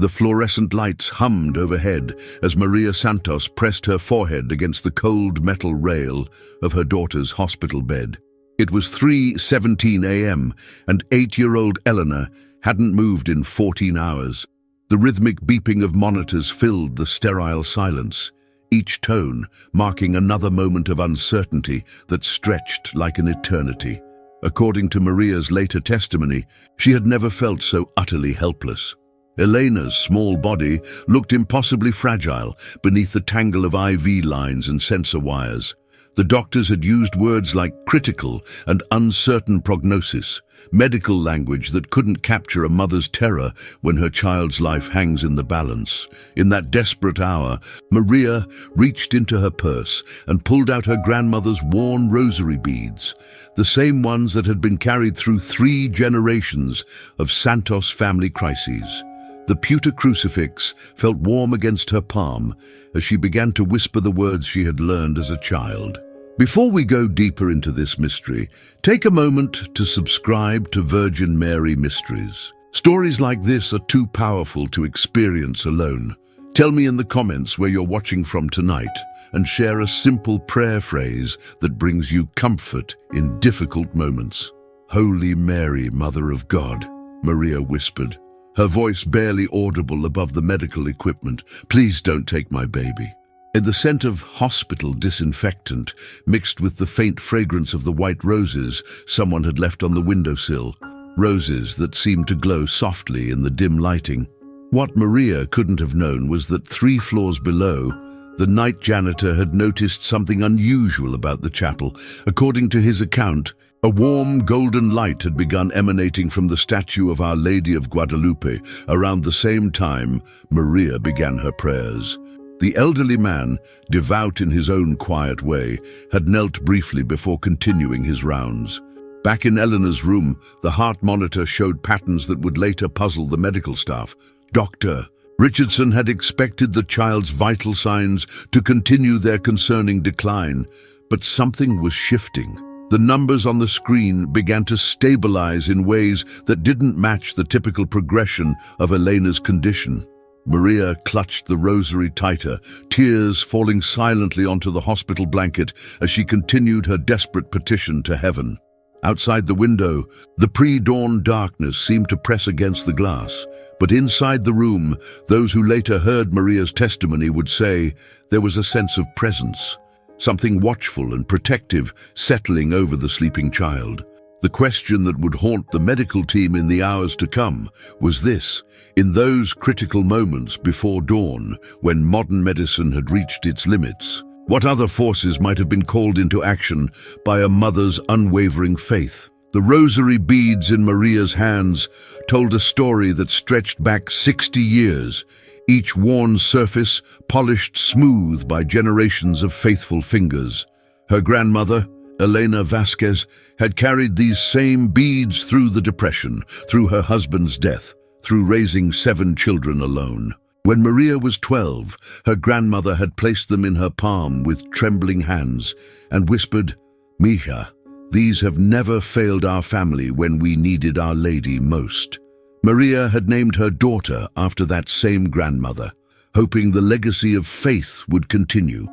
The fluorescent lights hummed overhead as Maria Santos pressed her forehead against the cold metal rail of her daughter's hospital bed. It was 3:17 a.m. and 8-year-old Eleanor hadn't moved in 14 hours. The rhythmic beeping of monitors filled the sterile silence, each tone marking another moment of uncertainty that stretched like an eternity. According to Maria's later testimony, she had never felt so utterly helpless. Elena's small body looked impossibly fragile beneath the tangle of IV lines and sensor wires. The doctors had used words like critical and uncertain prognosis, medical language that couldn't capture a mother's terror when her child's life hangs in the balance. In that desperate hour, Maria reached into her purse and pulled out her grandmother's worn rosary beads, the same ones that had been carried through 3 generations of Santos family crises. The pewter crucifix felt warm against her palm as she began to whisper the words she had learned as a child. Before we go deeper into this mystery, take a moment to subscribe to Virgin Mary Mysteries. Stories like this are too powerful to experience alone. Tell me in the comments where you're watching from tonight and share a simple prayer phrase that brings you comfort in difficult moments. Holy Mary, Mother of God, Maria whispered, her voice barely audible above the medical equipment. Please don't take my baby. In the scent of hospital disinfectant, mixed with the faint fragrance of the white roses someone had left on the windowsill, roses that seemed to glow softly in the dim lighting. What Maria couldn't have known was that 3 floors below, the night janitor had noticed something unusual about the chapel. According to his account, a warm golden light had begun emanating from the statue of Our Lady of Guadalupe around the same time Maria began her prayers. The elderly man, devout in his own quiet way, had knelt briefly before continuing his rounds. Back in Eleanor's room, the heart monitor showed patterns that would later puzzle the medical staff. Dr. Richardson had expected the child's vital signs to continue their concerning decline, but something was shifting. The numbers on the screen began to stabilize in ways that didn't match the typical progression of Elena's condition. Maria clutched the rosary tighter, tears falling silently onto the hospital blanket as she continued her desperate petition to heaven. Outside the window, the pre-dawn darkness seemed to press against the glass, but inside the room, those who later heard Maria's testimony would say there was a sense of presence, something watchful and protective settling over the sleeping child. The question that would haunt the medical team in the hours to come was this: in those critical moments before dawn, when modern medicine had reached its limits, what other forces might have been called into action by a mother's unwavering faith? The rosary beads in Maria's hands told a story that stretched back 60 years, each worn surface polished smooth by generations of faithful fingers. Her grandmother, Elena Vasquez, had carried these same beads through the Depression, through her husband's death, through raising 7 children alone. When Maria was 12, her grandmother had placed them in her palm with trembling hands and whispered, "Mija, these have never failed our family when we needed Our Lady most." Maria had named her daughter after that same grandmother, hoping the legacy of faith would continue.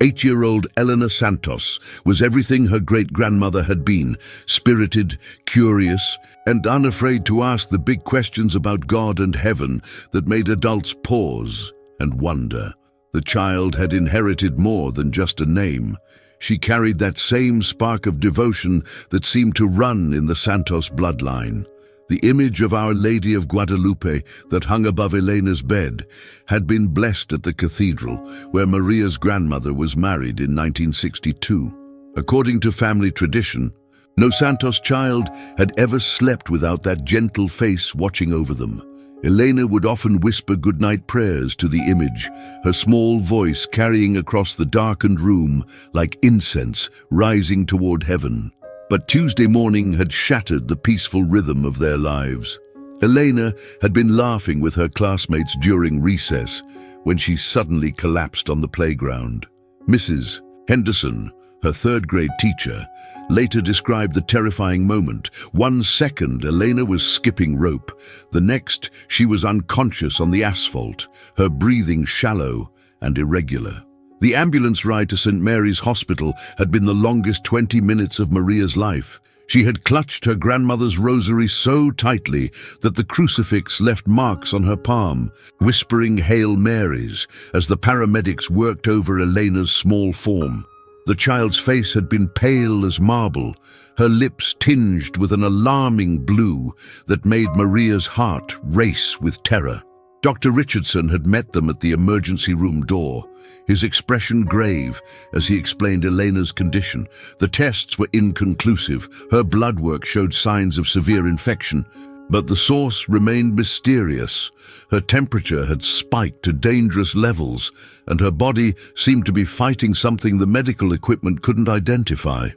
8-year-old Eleanor Santos was everything her great-grandmother had been: spirited, curious, and unafraid to ask the big questions about God and heaven that made adults pause and wonder. The child had inherited more than just a name. She carried that same spark of devotion that seemed to run in the Santos bloodline. The image of Our Lady of Guadalupe that hung above Elena's bed had been blessed at the cathedral, where Maria's grandmother was married in 1962. According to family tradition, no Santos child had ever slept without that gentle face watching over them. Elena would often whisper goodnight prayers to the image, her small voice carrying across the darkened room like incense rising toward heaven. But Tuesday morning had shattered the peaceful rhythm of their lives. Elena had been laughing with her classmates during recess when she suddenly collapsed on the playground. "Mrs. Henderson," her third-grade teacher, later described the terrifying moment. 1 second, Elena was skipping rope. The next, she was unconscious on the asphalt, her breathing shallow and irregular. The ambulance ride to St. Mary's Hospital had been the longest 20 minutes of Maria's life. She had clutched her grandmother's rosary so tightly that the crucifix left marks on her palm, whispering Hail Marys as the paramedics worked over Elena's small form. The child's face had been pale as marble, her lips tinged with an alarming blue that made Maria's heart race with terror. Dr. Richardson had met them at the emergency room door, his expression grave as he explained Elena's condition. The tests were inconclusive. Her blood work showed signs of severe infection, but the source remained mysterious. Her temperature had spiked to dangerous levels, and her body seemed to be fighting something the medical equipment couldn't identify.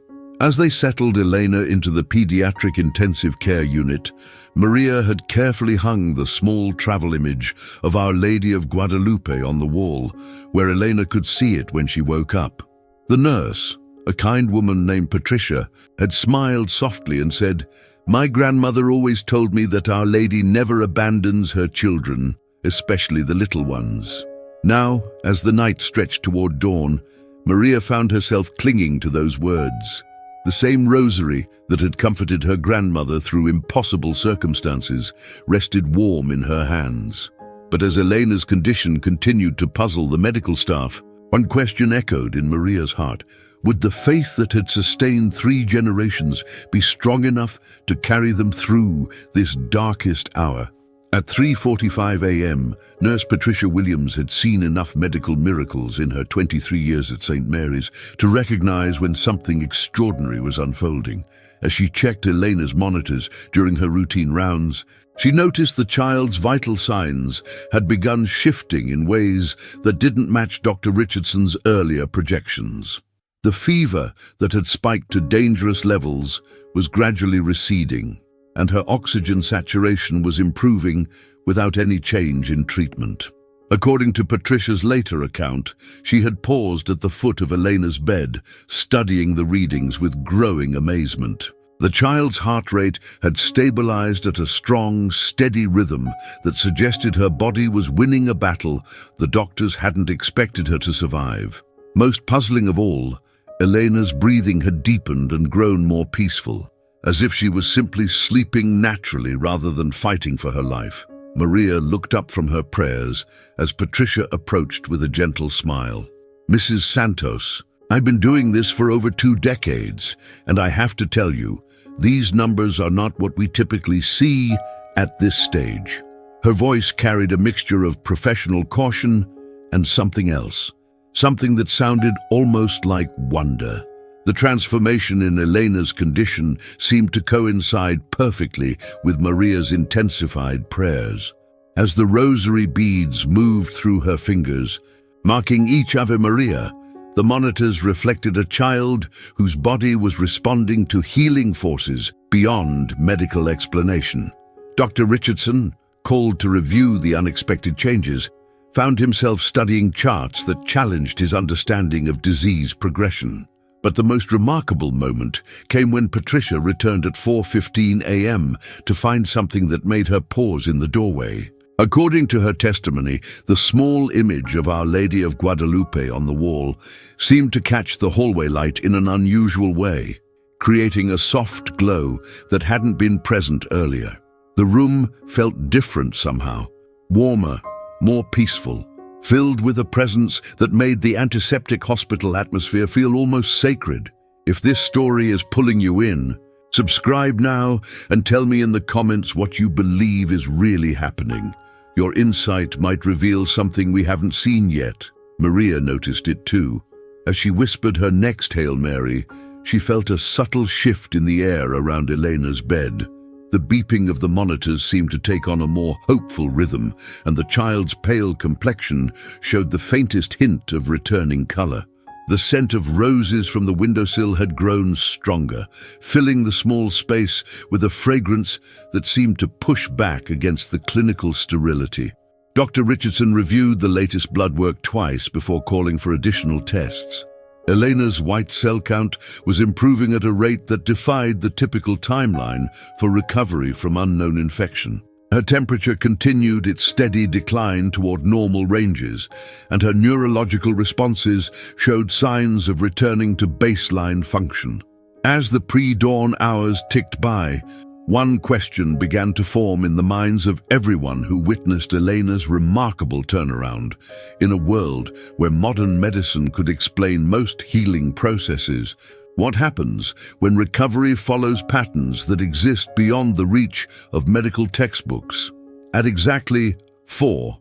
As they settled Elena into the pediatric intensive care unit, Maria had carefully hung the small travel image of Our Lady of Guadalupe on the wall, where Elena could see it when she woke up. The nurse, a kind woman named Patricia, had smiled softly and said, "My grandmother always told me that Our Lady never abandons her children, especially the little ones." Now, as the night stretched toward dawn, Maria found herself clinging to those words. The same rosary that had comforted her grandmother through impossible circumstances rested warm in her hands. But as Elena's condition continued to puzzle the medical staff, one question echoed in Maria's heart. Would the faith that had sustained 3 generations be strong enough to carry them through this darkest hour? At 3:45 a.m., Nurse Patricia Williams had seen enough medical miracles in her 23 years at St. Mary's to recognize when something extraordinary was unfolding. As she checked Elena's monitors during her routine rounds, she noticed the child's vital signs had begun shifting in ways that didn't match Dr. Richardson's earlier projections. The fever that had spiked to dangerous levels was gradually receding, and her oxygen saturation was improving without any change in treatment. According to Patricia's later account, she had paused at the foot of Elena's bed, studying the readings with growing amazement. The child's heart rate had stabilized at a strong, steady rhythm that suggested her body was winning a battle the doctors hadn't expected her to survive. Most puzzling of all, Elena's breathing had deepened and grown more peaceful, as if she was simply sleeping naturally rather than fighting for her life. Maria looked up from her prayers as Patricia approached with a gentle smile. "Mrs. Santos, I've been doing this for over 2 decades, and I have to tell you, these numbers are not what we typically see at this stage." Her voice carried a mixture of professional caution and something else, something that sounded almost like wonder. The transformation in Elena's condition seemed to coincide perfectly with Maria's intensified prayers. As the rosary beads moved through her fingers, marking each Ave Maria, the monitors reflected a child whose body was responding to healing forces beyond medical explanation. Dr. Richardson, called to review the unexpected changes, found himself studying charts that challenged his understanding of disease progression. But the most remarkable moment came when Patricia returned at 4:15 a.m. to find something that made her pause in the doorway. According to her testimony, the small image of Our Lady of Guadalupe on the wall seemed to catch the hallway light in an unusual way, creating a soft glow that hadn't been present earlier. The room felt different somehow, warmer, more peaceful, filled with a presence that made the antiseptic hospital atmosphere feel almost sacred. If this story is pulling you in, subscribe now and tell me in the comments what you believe is really happening. Your insight might reveal something we haven't seen yet. Maria noticed it too. As she whispered her next Hail Mary, she felt a subtle shift in the air around Elena's bed. The beeping of the monitors seemed to take on a more hopeful rhythm, and the child's pale complexion showed the faintest hint of returning color. The scent of roses from the windowsill had grown stronger, filling the small space with a fragrance that seemed to push back against the clinical sterility. Dr. Richardson reviewed the latest blood work twice before calling for additional tests. Elena's white cell count was improving at a rate that defied the typical timeline for recovery from unknown infection. Her temperature continued its steady decline toward normal ranges, and her neurological responses showed signs of returning to baseline function. As the pre-dawn hours ticked by, one question began to form in the minds of everyone who witnessed Elena's remarkable turnaround. In a world where modern medicine could explain most healing processes, what happens when recovery follows patterns that exist beyond the reach of medical textbooks? At exactly 4:00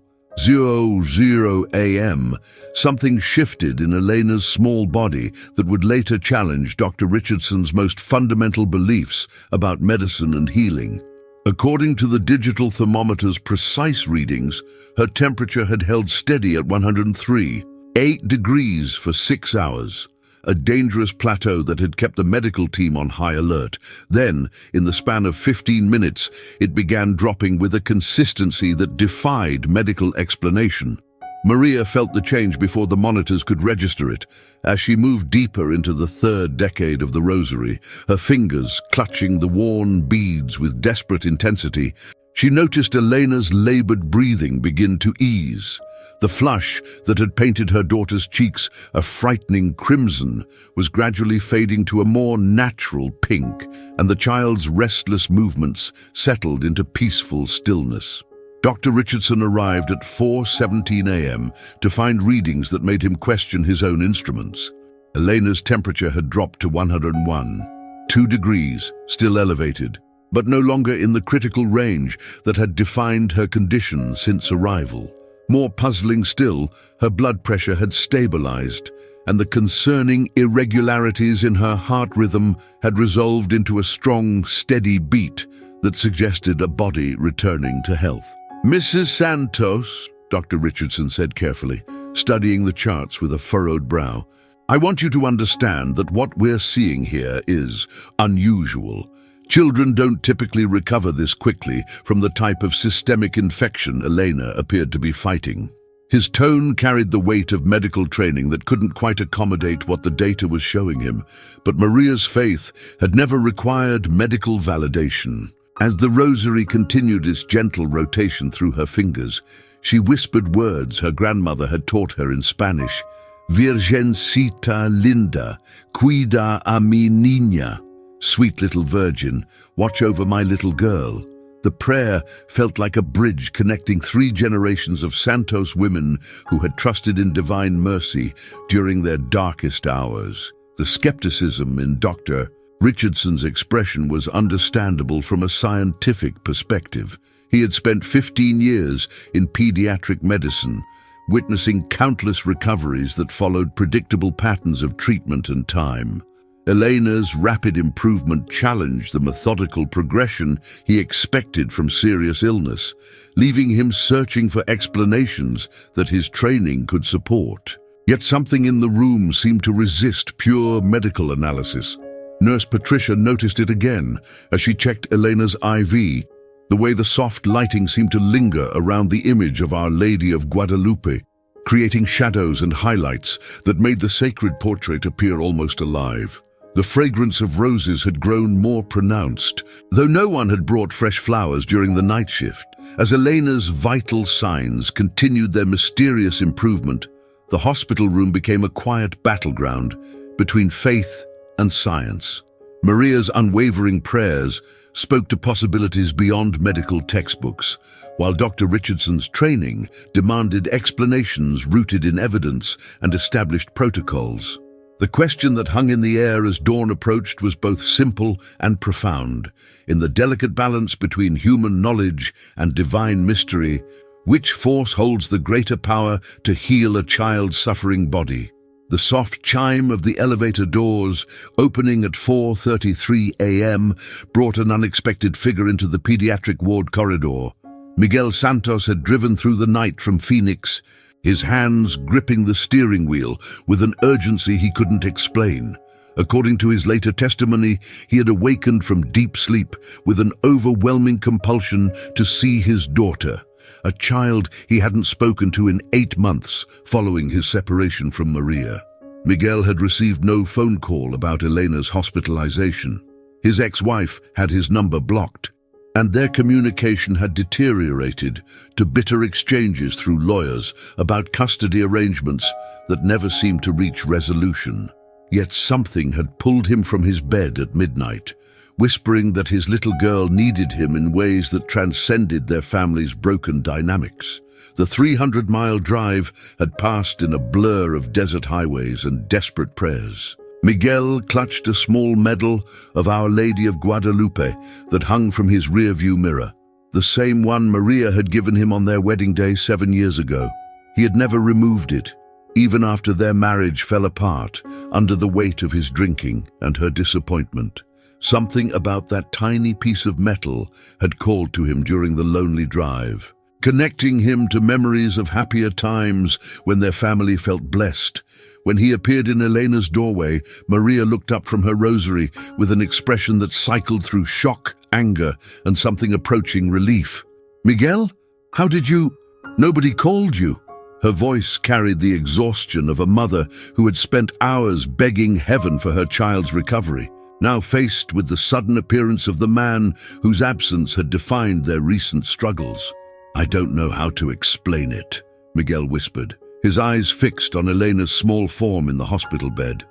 a.m., something shifted in Elena's small body that would later challenge Dr. Richardson's most fundamental beliefs about medicine and healing. According to the digital thermometer's precise readings, her temperature had held steady at 103.8 degrees for 6 hours. A dangerous plateau that had kept the medical team on high alert. Then, in the span of 15 minutes, it began dropping with a consistency that defied medical explanation. Maria felt the change before the monitors could register it. As she moved deeper into the third decade of the rosary, her fingers clutching the worn beads with desperate intensity, she noticed Elena's labored breathing begin to ease. The flush that had painted her daughter's cheeks a frightening crimson was gradually fading to a more natural pink, and the child's restless movements settled into peaceful stillness. Dr. Richardson arrived at 4:17 a.m. to find readings that made him question his own instruments. Elena's temperature had dropped to 101.2 degrees, still elevated, but no longer in the critical range that had defined her condition since arrival. More puzzling still, her blood pressure had stabilized, and the concerning irregularities in her heart rhythm had resolved into a strong, steady beat that suggested a body returning to health. "Mrs. Santos," Dr. Richardson said carefully, studying the charts with a furrowed brow, "I want you to understand that what we're seeing here is unusual. Children don't typically recover this quickly from the type of systemic infection Elena appeared to be fighting." His tone carried the weight of medical training that couldn't quite accommodate what the data was showing him, but Maria's faith had never required medical validation. As the rosary continued its gentle rotation through her fingers, she whispered words her grandmother had taught her in Spanish. "Virgencita linda, cuida a mi niña." "Sweet little virgin, watch over my little girl." The prayer felt like a bridge connecting 3 generations of Santos women who had trusted in divine mercy during their darkest hours. The skepticism in Dr. Richardson's expression was understandable from a scientific perspective. He had spent 15 years in pediatric medicine, witnessing countless recoveries that followed predictable patterns of treatment and time. Elena's rapid improvement challenged the methodical progression he expected from serious illness, leaving him searching for explanations that his training could support. Yet something in the room seemed to resist pure medical analysis. Nurse Patricia noticed it again as she checked Elena's IV, the way the soft lighting seemed to linger around the image of Our Lady of Guadalupe, creating shadows and highlights that made the sacred portrait appear almost alive. The fragrance of roses had grown more pronounced, though no one had brought fresh flowers during the night shift. As Elena's vital signs continued their mysterious improvement, the hospital room became a quiet battleground between faith and science. Maria's unwavering prayers spoke to possibilities beyond medical textbooks, while Dr. Richardson's training demanded explanations rooted in evidence and established protocols. The question that hung in the air as dawn approached was both simple and profound. In the delicate balance between human knowledge and divine mystery, which force holds the greater power to heal a child's suffering body? The soft chime of the elevator doors, opening at 4:33 a.m., brought an unexpected figure into the pediatric ward corridor. Miguel Santos had driven through the night from Phoenix, his hands gripping the steering wheel with an urgency he couldn't explain. According to his later testimony, he had awakened from deep sleep with an overwhelming compulsion to see his daughter, a child he hadn't spoken to in 8 months following his separation from Maria. Miguel had received no phone call about Elena's hospitalization. His ex-wife had his number blocked, and their communication had deteriorated to bitter exchanges through lawyers about custody arrangements that never seemed to reach resolution. Yet something had pulled him from his bed at midnight, whispering that his little girl needed him in ways that transcended their family's broken dynamics. The 300-mile drive had passed in a blur of desert highways and desperate prayers. Miguel clutched a small medal of Our Lady of Guadalupe that hung from his rearview mirror, the same one Maria had given him on their wedding day 7 years ago. He had never removed it, even after their marriage fell apart under the weight of his drinking and her disappointment. Something about that tiny piece of metal had called to him during the lonely drive, connecting him to memories of happier times when their family felt blessed. When he appeared in Elena's doorway, Maria looked up from her rosary with an expression that cycled through shock, anger, and something approaching relief. "Miguel? How did you... Nobody called you?" Her voice carried the exhaustion of a mother who had spent hours begging heaven for her child's recovery, now faced with the sudden appearance of the man whose absence had defined their recent struggles. "I don't know how to explain it," Miguel whispered, his eyes fixed on Elena's small form in the hospital bed.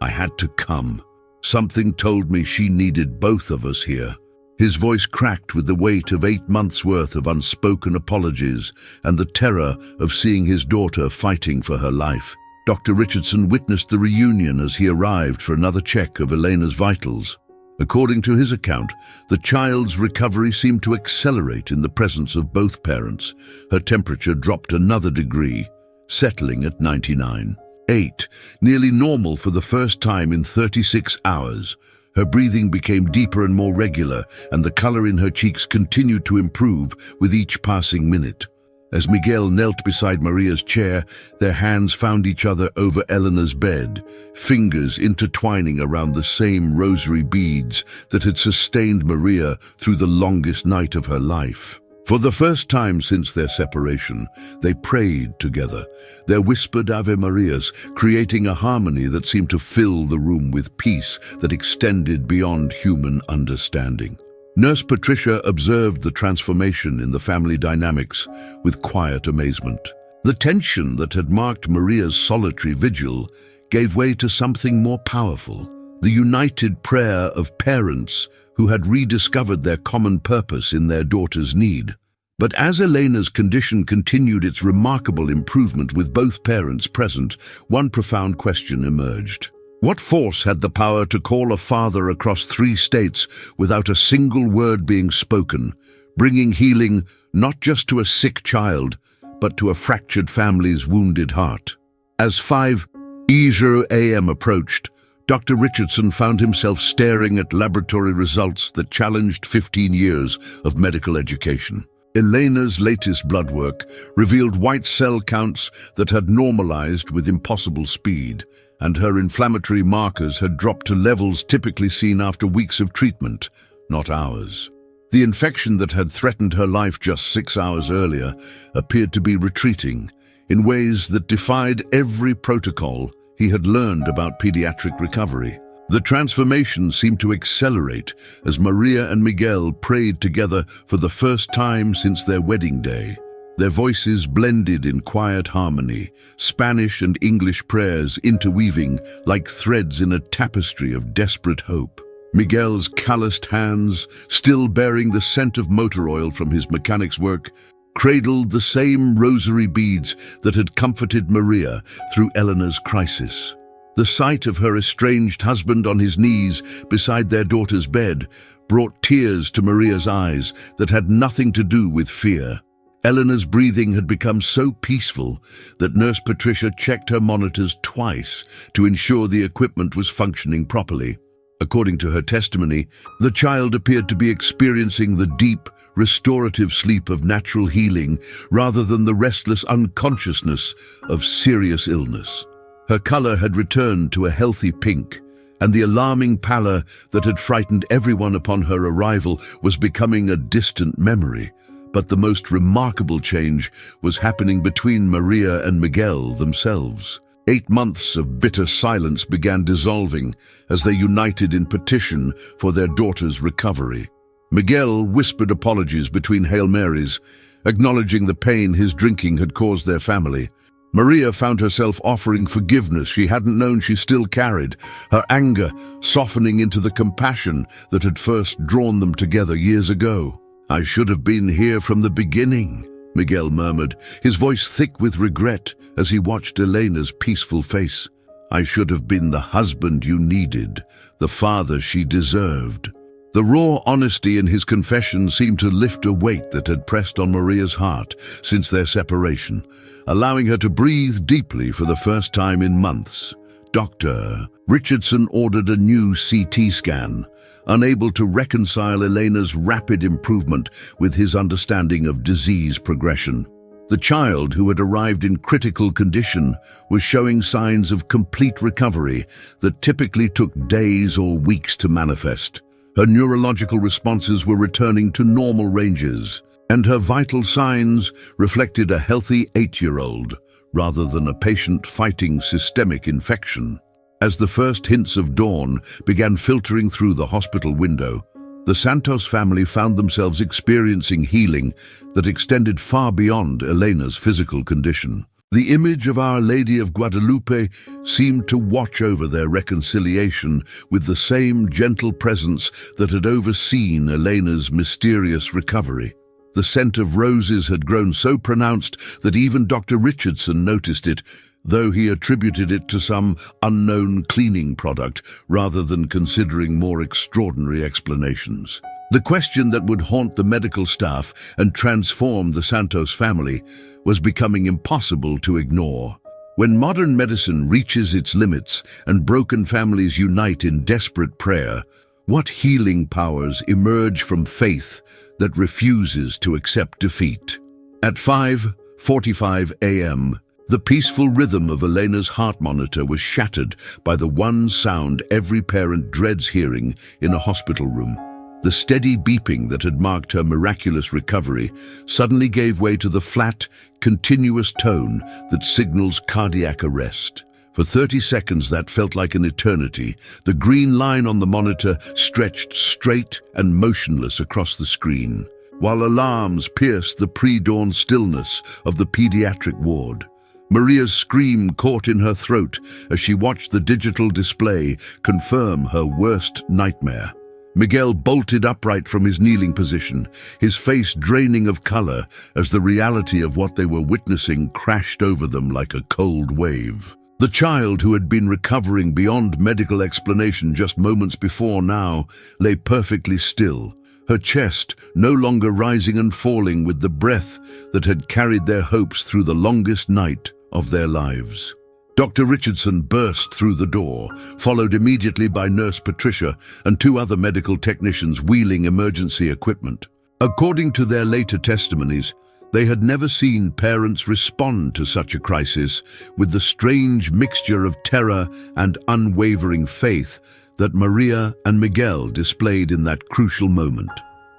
I had to come. Something told me she needed both of us here." His voice cracked with the weight of 8 months' worth of unspoken apologies and the terror of seeing his daughter fighting for her life. Dr. Richardson witnessed the reunion as he arrived for another check of Elena's vitals. According to his account, the child's recovery seemed to accelerate in the presence of both parents. Her temperature dropped another degree, settling at 99.8, nearly normal for the first time in 36 hours. Her breathing became deeper and more regular, and the color in her cheeks continued to improve with each passing minute. As Miguel knelt beside Maria's chair, their hands found each other over Elena's bed, fingers intertwining around the same rosary beads that had sustained Maria through the longest night of her life. For the first time since their separation, they prayed together, their whispered Ave Marias creating a harmony that seemed to fill the room with peace that extended beyond human understanding. Nurse Patricia observed the transformation in the family dynamics with quiet amazement. The tension that had marked Maria's solitary vigil gave way to something more powerful, the united prayer of parents who had rediscovered their common purpose in their daughter's need. But as Elena's condition continued its remarkable improvement with both parents present, one profound question emerged. What force had the power to call a father across 3 states without a single word being spoken, bringing healing not just to a sick child, but to a fractured family's wounded heart? As 5:00 a.m. approached, Dr. Richardson found himself staring at laboratory results that challenged 15 years of medical education. Elena's latest blood work revealed white cell counts that had normalized with impossible speed, and her inflammatory markers had dropped to levels typically seen after weeks of treatment, not hours. The infection that had threatened her life just 6 hours earlier appeared to be retreating in ways that defied every protocol he had learned about pediatric recovery. The transformation seemed to accelerate as Maria and Miguel prayed together for the first time since their wedding day. Their voices blended in quiet harmony, Spanish and English prayers interweaving like threads in a tapestry of desperate hope. Miguel's calloused hands, still bearing the scent of motor oil from his mechanic's work, cradled the same rosary beads that had comforted Maria through Elena's crisis. The sight of her estranged husband on his knees beside their daughter's bed brought tears to Maria's eyes that had nothing to do with fear. Elena's breathing had become so peaceful that Nurse Patricia checked her monitors twice to ensure the equipment was functioning properly. According to her testimony, the child appeared to be experiencing the deep, restorative sleep of natural healing rather than the restless unconsciousness of serious illness. Her color had returned to a healthy pink, and the alarming pallor that had frightened everyone upon her arrival was becoming a distant memory. But the most remarkable change was happening between Maria and Miguel themselves. 8 months of bitter silence began dissolving as they united in petition for their daughter's recovery. Miguel whispered apologies between Hail Marys, acknowledging the pain his drinking had caused their family. Maria found herself offering forgiveness she hadn't known she still carried, her anger softening into the compassion that had first drawn them together years ago. "I should have been here from the beginning," Miguel murmured, his voice thick with regret as he watched Elena's peaceful face. "I should have been the husband you needed, the father she deserved." The raw honesty in his confession seemed to lift a weight that had pressed on Maria's heart since their separation, allowing her to breathe deeply for the first time in months. Dr. Richardson ordered a new CT scan, unable to reconcile Elena's rapid improvement with his understanding of disease progression. The child, who had arrived in critical condition, was showing signs of complete recovery that typically took days or weeks to manifest. Her neurological responses were returning to normal ranges, and her vital signs reflected a healthy 8-year-old rather than a patient fighting systemic infection. As the first hints of dawn began filtering through the hospital window, the Santos family found themselves experiencing healing that extended far beyond Elena's physical condition. The image of Our Lady of Guadalupe seemed to watch over their reconciliation with the same gentle presence that had overseen Elena's mysterious recovery. The scent of roses had grown so pronounced that even Dr. Richardson noticed it, though he attributed it to some unknown cleaning product rather than considering more extraordinary explanations. The question that would haunt the medical staff and transform the Santos family was becoming impossible to ignore. When modern medicine reaches its limits and broken families unite in desperate prayer, what healing powers emerge from faith that refuses to accept defeat? At 5:45 a.m., the peaceful rhythm of Elena's heart monitor was shattered by the one sound every parent dreads hearing in a hospital room. The steady beeping that had marked her miraculous recovery suddenly gave way to the flat, continuous tone that signals cardiac arrest. For 30 seconds that felt like an eternity. The green line on the monitor stretched straight and motionless across the screen, while alarms pierced the pre-dawn stillness of the pediatric ward. Maria's scream caught in her throat as she watched the digital display confirm her worst nightmare. Miguel bolted upright from his kneeling position, his face draining of color as the reality of what they were witnessing crashed over them like a cold wave. The child, who had been recovering beyond medical explanation just moments before now, lay perfectly still, her chest no longer rising and falling with the breath that had carried their hopes through the longest night of their lives. Dr. Richardson burst through the door, followed immediately by Nurse Patricia and 2 other medical technicians wheeling emergency equipment. According to their later testimonies, they had never seen parents respond to such a crisis with the strange mixture of terror and unwavering faith that Maria and Miguel displayed in that crucial moment.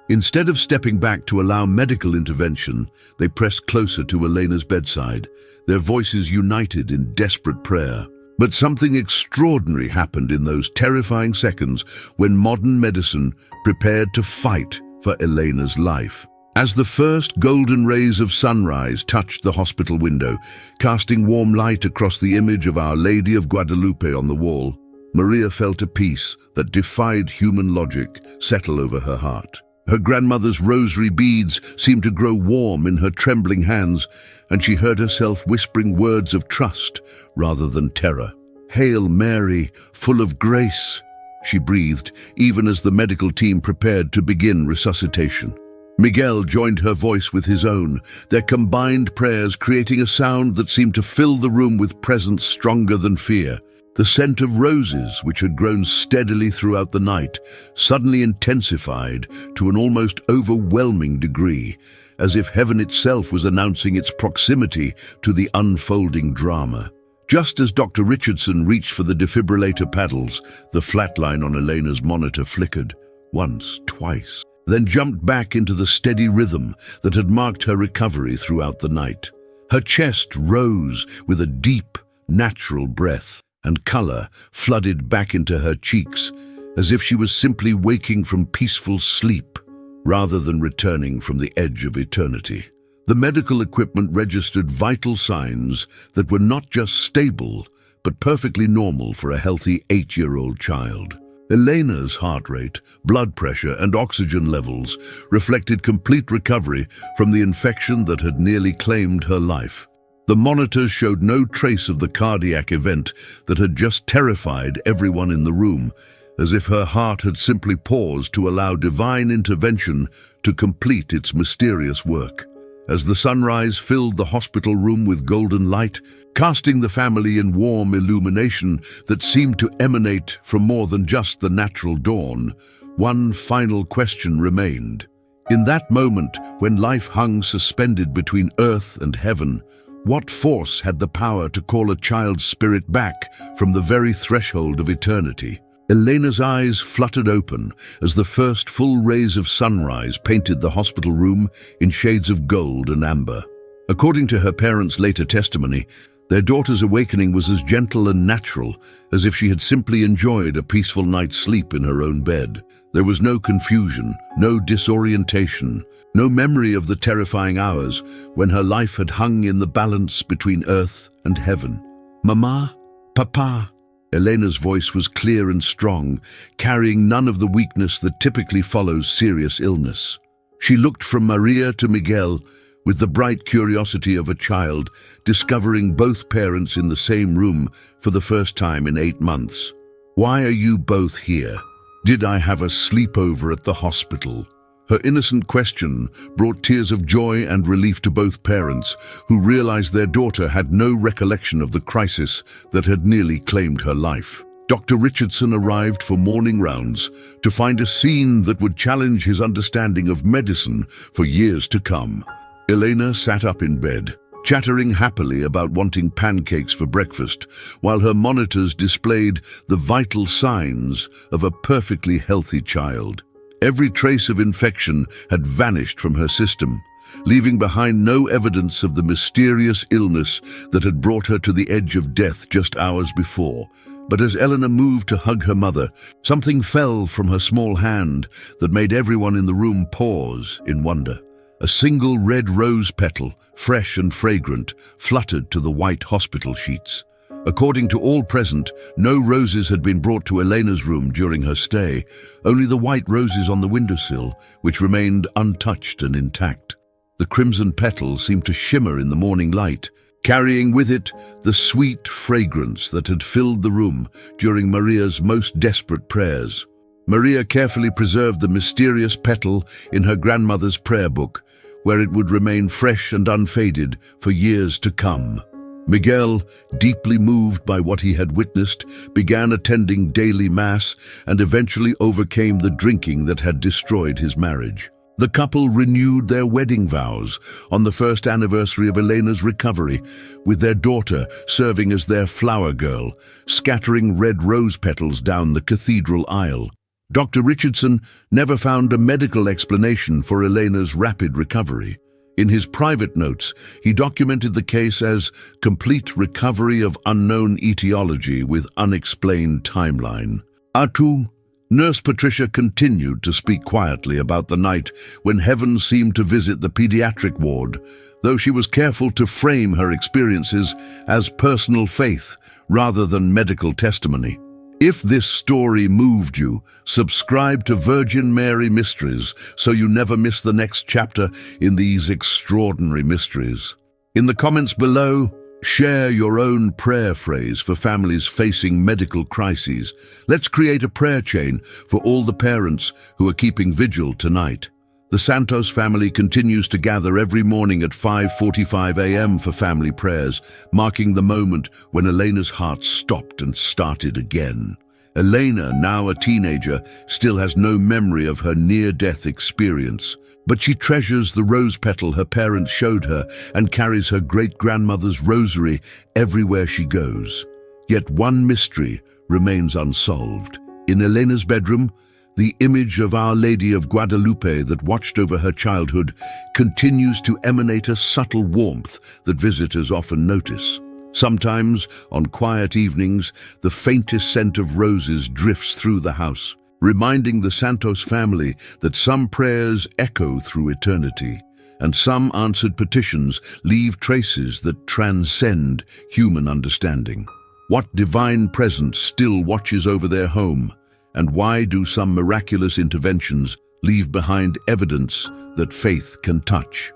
Instead of stepping back to allow medical intervention, they pressed closer to Elena's bedside, their voices united in desperate prayer. But something extraordinary happened in those terrifying seconds when modern medicine prepared to fight for Elena's life. As the first golden rays of sunrise touched the hospital window, casting warm light across the image of Our Lady of Guadalupe on the wall, Maria felt a peace that defied human logic settle over her heart. Her grandmother's rosary beads seemed to grow warm in her trembling hands, and she heard herself whispering words of trust rather than terror. "Hail Mary, full of grace," she breathed, even as the medical team prepared to begin resuscitation. Miguel joined her voice with his own, their combined prayers creating a sound that seemed to fill the room with presence stronger than fear. The scent of roses, which had grown steadily throughout the night, suddenly intensified to an almost overwhelming degree, as if heaven itself was announcing its proximity to the unfolding drama. Just as Dr. Richardson reached for the defibrillator paddles, the flat line on Elena's monitor flickered, once, twice, then jumped back into the steady rhythm that had marked her recovery throughout the night. Her chest rose with a deep, natural breath, and color flooded back into her cheeks, as if she was simply waking from peaceful sleep, rather than returning from the edge of eternity. The medical equipment registered vital signs that were not just stable, but perfectly normal for a healthy 8-year-old child. Elena's heart rate, blood pressure, and oxygen levels reflected complete recovery from the infection that had nearly claimed her life. The monitors showed no trace of the cardiac event that had just terrified everyone in the room, as if her heart had simply paused to allow divine intervention to complete its mysterious work. As the sunrise filled the hospital room with golden light, casting the family in warm illumination that seemed to emanate from more than just the natural dawn, one final question remained. In that moment, when life hung suspended between earth and heaven, what force had the power to call a child's spirit back from the very threshold of eternity? Elena's eyes fluttered open as the first full rays of sunrise painted the hospital room in shades of gold and amber. According to her parents' later testimony, their daughter's awakening was as gentle and natural as if she had simply enjoyed a peaceful night's sleep in her own bed. There was no confusion, no disorientation, no memory of the terrifying hours when her life had hung in the balance between earth and heaven. "Mama? Papa?" Elena's voice was clear and strong, carrying none of the weakness that typically follows serious illness. She looked from Maria to Miguel with the bright curiosity of a child discovering both parents in the same room for the first time in 8 months. "Why are you both here? Did I have a sleepover at the hospital?" Her innocent question brought tears of joy and relief to both parents, who realized their daughter had no recollection of the crisis that had nearly claimed her life. Dr. Richardson arrived for morning rounds to find a scene that would challenge his understanding of medicine for years to come. Elena sat up in bed, chattering happily about wanting pancakes for breakfast, while her monitors displayed the vital signs of a perfectly healthy child. Every trace of infection had vanished from her system, leaving behind no evidence of the mysterious illness that had brought her to the edge of death just hours before. But as Elena moved to hug her mother, something fell from her small hand that made everyone in the room pause in wonder. A single red rose petal, fresh and fragrant, fluttered to the white hospital sheets. According to all present, no roses had been brought to Elena's room during her stay, only the white roses on the windowsill, which remained untouched and intact. The crimson petal seemed to shimmer in the morning light, carrying with it the sweet fragrance that had filled the room during Maria's most desperate prayers. Maria carefully preserved the mysterious petal in her grandmother's prayer book, where it would remain fresh and unfaded for years to come. Miguel, deeply moved by what he had witnessed, began attending daily mass and eventually overcame the drinking that had destroyed his marriage. The couple renewed their wedding vows on the first anniversary of Elena's recovery, with their daughter serving as their flower girl, scattering red rose petals down the cathedral aisle. Dr. Richardson never found a medical explanation for Elena's rapid recovery. In his private notes, he documented the case as complete recovery of unknown etiology with unexplained timeline. Atu, Nurse Patricia continued to speak quietly about the night when heaven seemed to visit the pediatric ward, though she was careful to frame her experiences as personal faith rather than medical testimony. If this story moved you, subscribe to Virgin Mary Mysteries so you never miss the next chapter in these extraordinary mysteries. In the comments below, share your own prayer phrase for families facing medical crises. Let's create a prayer chain for all the parents who are keeping vigil tonight. The Santos family continues to gather every morning at 5:45 a.m. for family prayers, marking the moment when Elena's heart stopped and started again. Elena, now a teenager, still has no memory of her near-death experience, but she treasures the rose petal her parents showed her and carries her great-grandmother's rosary everywhere she goes. Yet one mystery remains unsolved. In Elena's bedroom, the image of Our Lady of Guadalupe that watched over her childhood continues to emanate a subtle warmth that visitors often notice. Sometimes, on quiet evenings, the faintest scent of roses drifts through the house, reminding the Santos family that some prayers echo through eternity, and some answered petitions leave traces that transcend human understanding. What divine presence still watches over their home, and why do some miraculous interventions leave behind evidence that faith can touch?